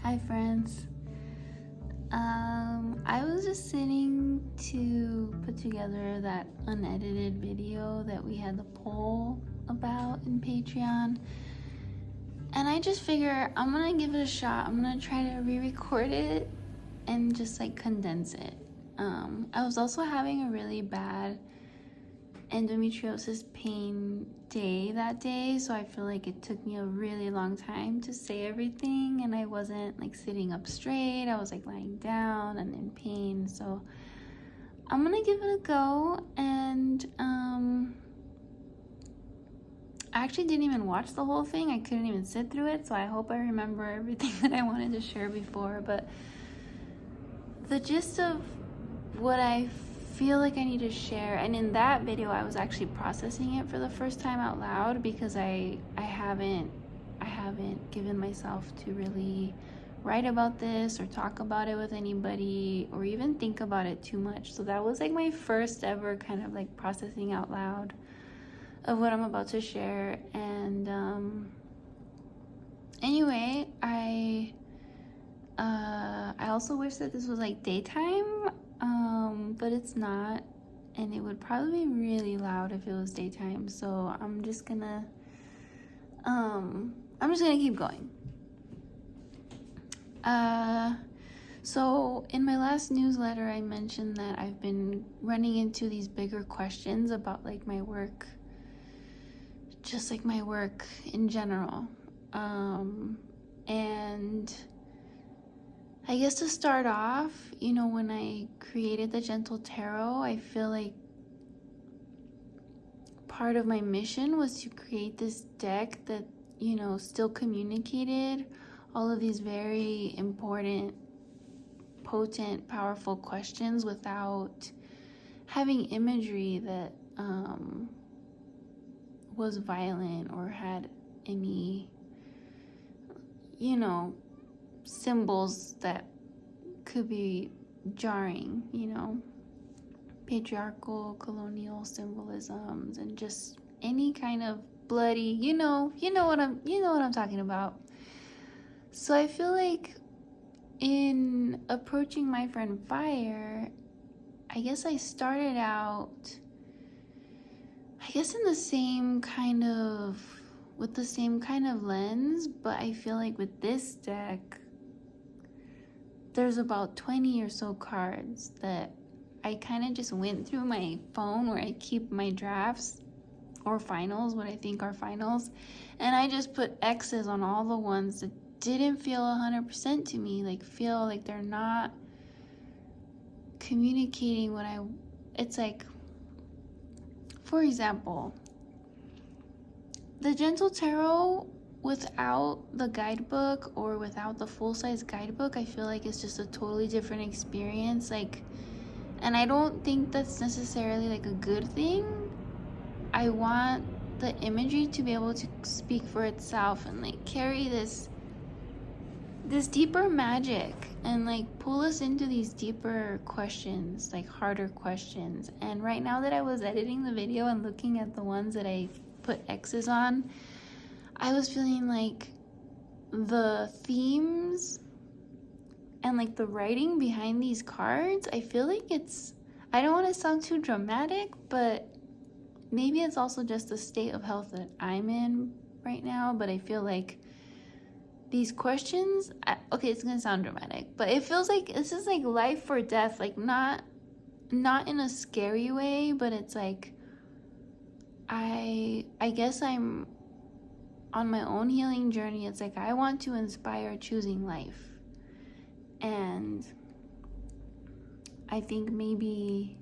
Hi friends. I was just sitting to put together that unedited video that we had the poll about in Patreon. And I just figure I'm gonna give it a shot. I'm gonna try to re-record it and just like condense it. I was also having a really bad endometriosis pain day that day, so I feel like it took me a really long time to say everything, and I wasn't like sitting up straight. I was like lying down and in pain, so I'm gonna give it a go. And I actually didn't even watch the whole thing. I couldn't even sit through it, so I hope I remember everything that I wanted to share before. But the gist of what I feel like I need to share, and in that video I was actually processing it for the first time out loud, because I haven't given myself to really write about this or talk about it with anybody or even think about it too much. So that was like my first ever kind of like processing out loud of what I'm about to share. And anyway, I also wish that this was like daytime, but it's not, and it would probably be really loud if it was daytime. So I'm just gonna keep going. So in my last newsletter, I mentioned that I've been running into these bigger questions about like my work, just like my work in general. And I guess to start off, when I created the Gentle Tarot, I feel like part of my mission was to create this deck that, still communicated all of these very important, potent, powerful questions without having imagery that was violent or had any, symbols that could be jarring, patriarchal, colonial symbolisms, and just any kind of bloody, you know what I'm talking about. So I feel like in approaching my friend Fire, I guess I started out, in the same kind of, with the same kind of lens, but I feel like with this deck, there's about 20 or so cards that I kind of just went through my phone where I keep my drafts or finals, what I think are finals, and I just put X's on all the ones that didn't feel 100% to me, like feel like they're not communicating what it's like, for example, the Gentle Tarot without the guidebook or without the full-size guidebook, I feel like it's just a totally different experience. Like, and I don't think that's necessarily like a good thing. I want the imagery to be able to speak for itself and like carry this deeper magic and like pull us into these deeper questions, like harder questions. And right now that I was editing the video and looking at the ones that I put X's on, I was feeling like the themes and like the writing behind these cards, I feel like I don't want to sound too dramatic, but maybe it's also just the state of health that I'm in right now. But I feel like these questions, okay, it's gonna sound dramatic, but it feels like this is like life or death, like not in a scary way, but it's like I guess I'm on my own healing journey. It's like I want to inspire choosing life, and I think maybe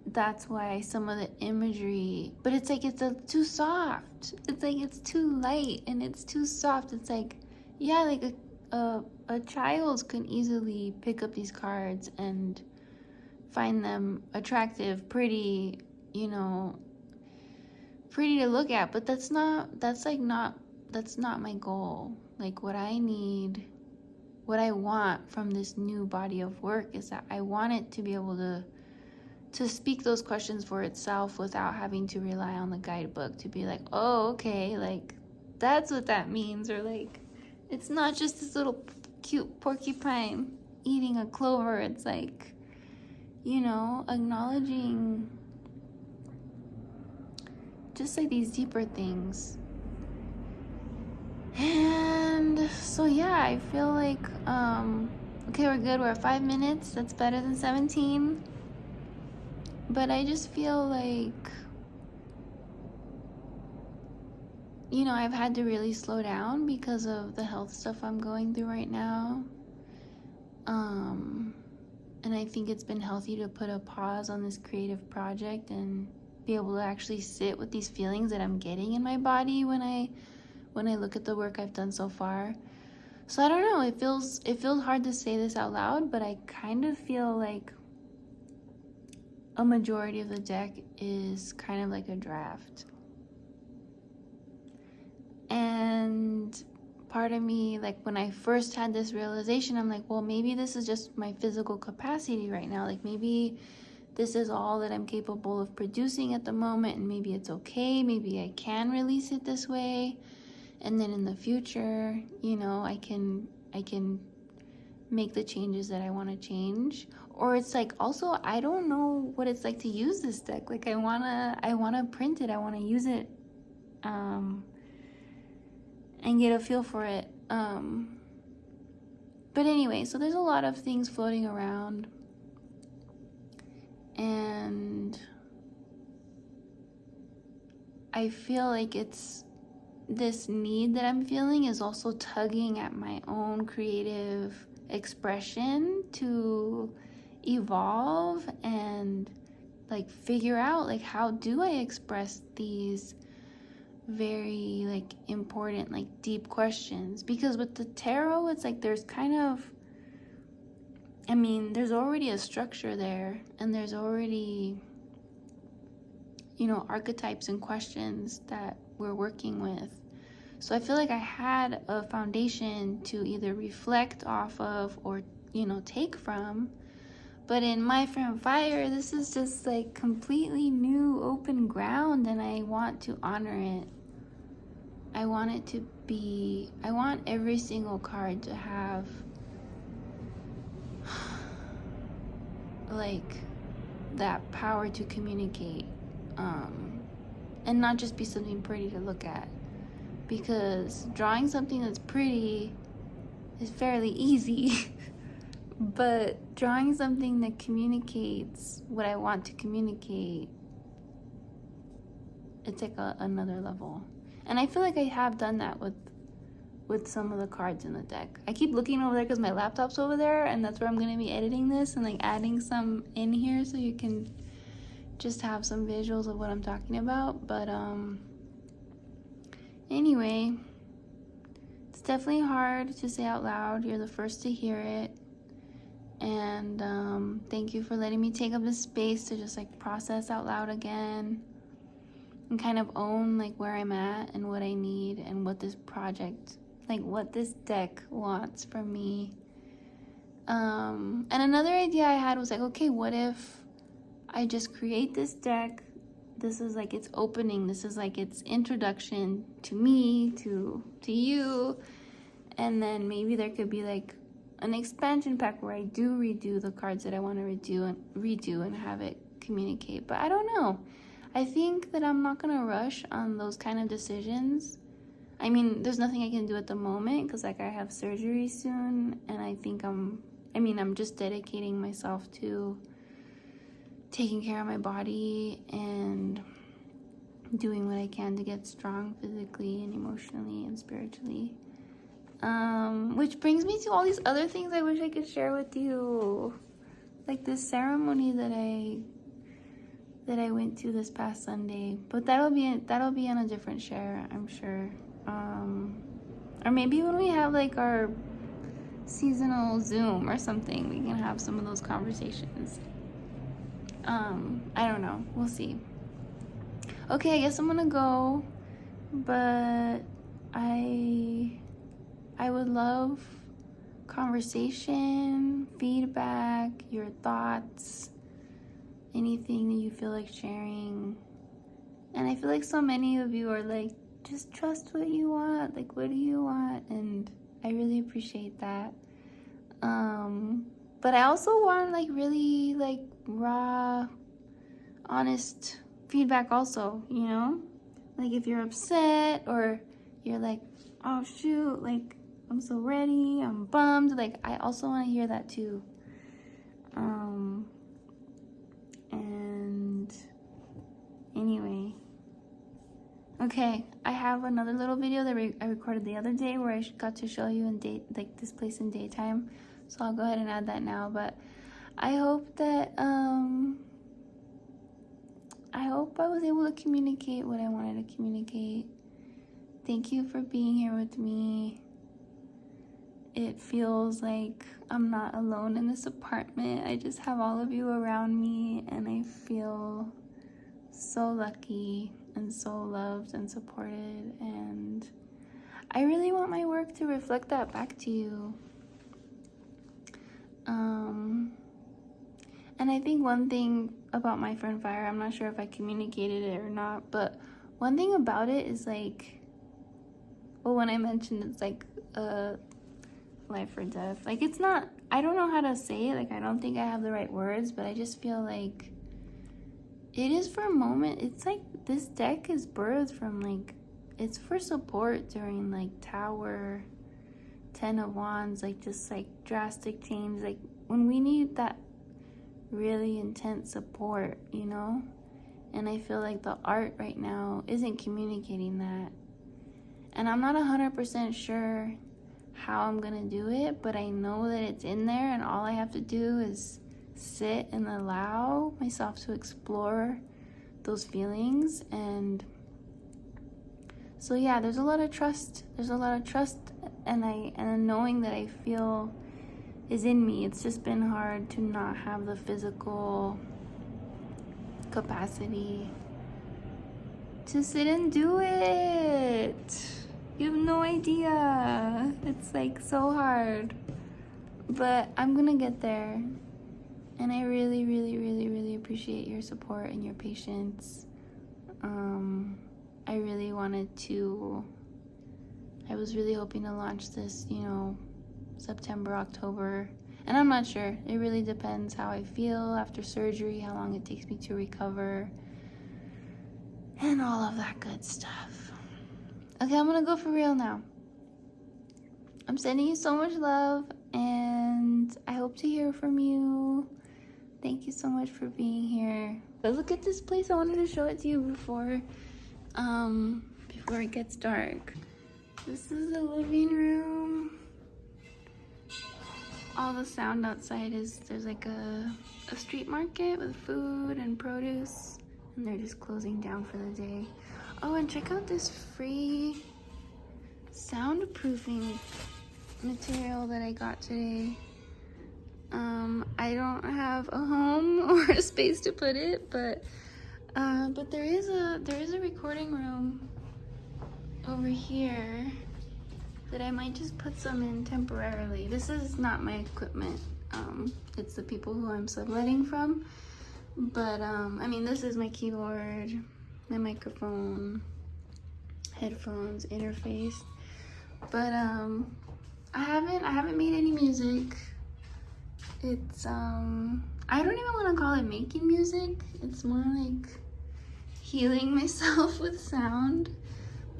that's why some of the imagery, but it's like it's too soft. It's like it's too light and it's too soft. It's like, yeah, like a child can easily pick up these cards and find them attractive, pretty, pretty to look at, but that's not my goal. Like what I want from this new body of work is that I want it to be able to speak those questions for itself without having to rely on the guidebook to be like, oh, okay, like that's what that means, or like It's not just this little cute porcupine eating a clover. It's like, you know, acknowledging just like these deeper things. And so yeah, I feel like okay, we're good. We're at 5 minutes. That's better than 17. But I just feel like, you know, I've had to really slow down because of the health stuff I'm going through right now. And I think it's been healthy to put a pause on this creative project and be able to actually sit with these feelings that I'm getting in my body when I look at the work I've done so far. So I don't know, it feels hard to say this out loud, but I kind of feel like a majority of the deck is kind of like a draft. And part of me, like when I first had this realization, I'm like, well, maybe this is just my physical capacity right now. Like maybe this is all that I'm capable of producing at the moment, and maybe it's okay. Maybe I can release it this way. And then in the future, you know, I can make the changes that I want to change. Or it's like, also, I don't know what it's like to use this deck. Like I wanna print it. I wanna use it, and get a feel for it. But anyway, so there's a lot of things floating around, and I feel like it's this need that I'm feeling is also tugging at my own creative expression to evolve and like figure out like how do I express these very like important like deep questions. Because with the tarot, it's like there's kind of, I mean, there's already a structure there, and there's already, you know, archetypes and questions that we're working with. So I feel like I had a foundation to either reflect off of or, you know, take from. But in My Friend Fire, this is just like completely new open ground, and I want to honor it. I want it to be, I want every single card to have like that power to communicate, and not just be something pretty to look at. Because drawing something that's pretty is fairly easy. But drawing something that communicates what I want to communicate, it's like another level. And I feel like I have done that with some of the cards in the deck. I keep looking over there because my laptop's over there, and that's where I'm going to be editing this and like adding some in here so you can just have some visuals of what I'm talking about. But anyway, it's definitely hard to say out loud. You're the first to hear it. And thank you for letting me take up this space to just like process out loud again and kind of own like where I'm at and what I need and what this project, like what this deck wants from me. And another idea I had was like, okay, what if I just create this deck? This is like its opening. This is like its introduction to me, to you. And then maybe there could be like an expansion pack where I do redo the cards that I want to redo and have it communicate. But I don't know. I think that I'm not going to rush on those kind of decisions. I mean, there's nothing I can do at the moment because like I have surgery soon, and I think I'm just dedicating myself to taking care of my body and doing what I can to get strong physically and emotionally and spiritually. Which brings me to all these other things I wish I could share with you. Like this ceremony that I went to this past Sunday. But that'll be on a different share, I'm sure. Or maybe when we have like our seasonal Zoom or something, we can have some of those conversations. I don't know. We'll see. Okay, I guess I'm gonna go. But I would love conversation, feedback, your thoughts, anything that you feel like sharing. And I feel like so many of you are like, just trust what you want. Like, what do you want? And I really appreciate that. But I also want like really like raw, honest feedback also, you know? Like if you're upset or you're like, oh shoot, like I'm so ready, I'm bummed, like I also want to hear that too. And anyway, okay, I have another little video that I recorded the other day where I got to show you in like this place in daytime, so I'll go ahead and add that now. But I hope that I was able to communicate what I wanted to communicate. Thank you for being here with me. It feels like I'm not alone in this apartment. I just have all of you around me, and I feel so lucky and so loved and supported, and I really want my work to reflect that back to you. And I think one thing about My Friend Fire, I'm not sure if I communicated it or not, but one thing about it is like, well, when I mentioned it's like life or death, like it's not, I don't know how to say it, like I don't think I have the right words, but I just feel like it is for a moment. It's like this deck is birthed from like, it's for support during like Tower, 10 of Wands, like just like drastic change, like when we need that really intense support, you know? And I feel like the art right now isn't communicating that. And I'm not 100% sure how I'm gonna do it, but I know that it's in there, and all I have to do is sit and allow myself to explore those feelings. And so yeah, there's a lot of trust. And knowing that I feel is in me. It's just been hard to not have the physical capacity to sit and do it. You have no idea. It's like so hard. But I'm gonna get there. And I really, really, really, really appreciate your support and your patience. I really wanted to, I was really hoping to launch this, you know, September, October. And I'm not sure. It really depends how I feel after surgery, how long it takes me to recover, and all of that good stuff. Okay, I'm gonna go for real now. I'm sending you so much love, and I hope to hear from you. Thank you so much for being here. But look at this place. I wanted to show it to you before it gets dark. This is the living room. All the sound outside is, there's like a street market with food and produce, and they're just closing down for the day. Oh, and check out this free soundproofing material that I got today. I don't have a home or a space to put it, but there is a recording room over here that I might just put some in temporarily. This is not my equipment. It's the people who I'm subletting from. But I mean, this is my keyboard, my microphone, headphones, interface. But I haven't made any music. It's I don't even want to call it making music. It's more like healing myself with sound.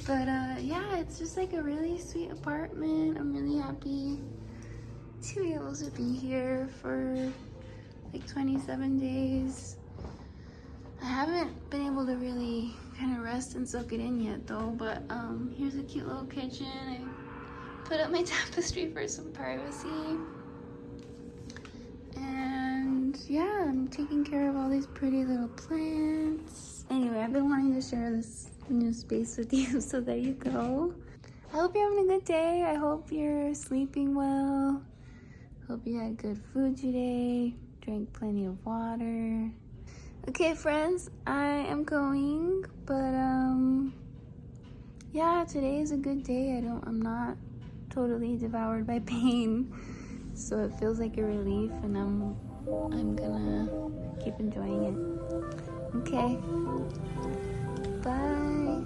But yeah, it's just like a really sweet apartment. I'm really happy to be able to be here for like 27 days. I haven't been able to really kind of rest and soak it in yet though, but here's a cute little kitchen. I put up my tapestry for some privacy. And yeah, I'm taking care of all these pretty little plants. Anyway, I've been wanting to share this new space with you, so there you go. I hope you're having a good day. I hope you're sleeping well. Hope you had good food today, drank plenty of water. Okay, friends, I am going, but yeah, today is a good day. I'm not totally devoured by pain, so it feels like a relief, and I'm gonna keep enjoying it. Okay, bye.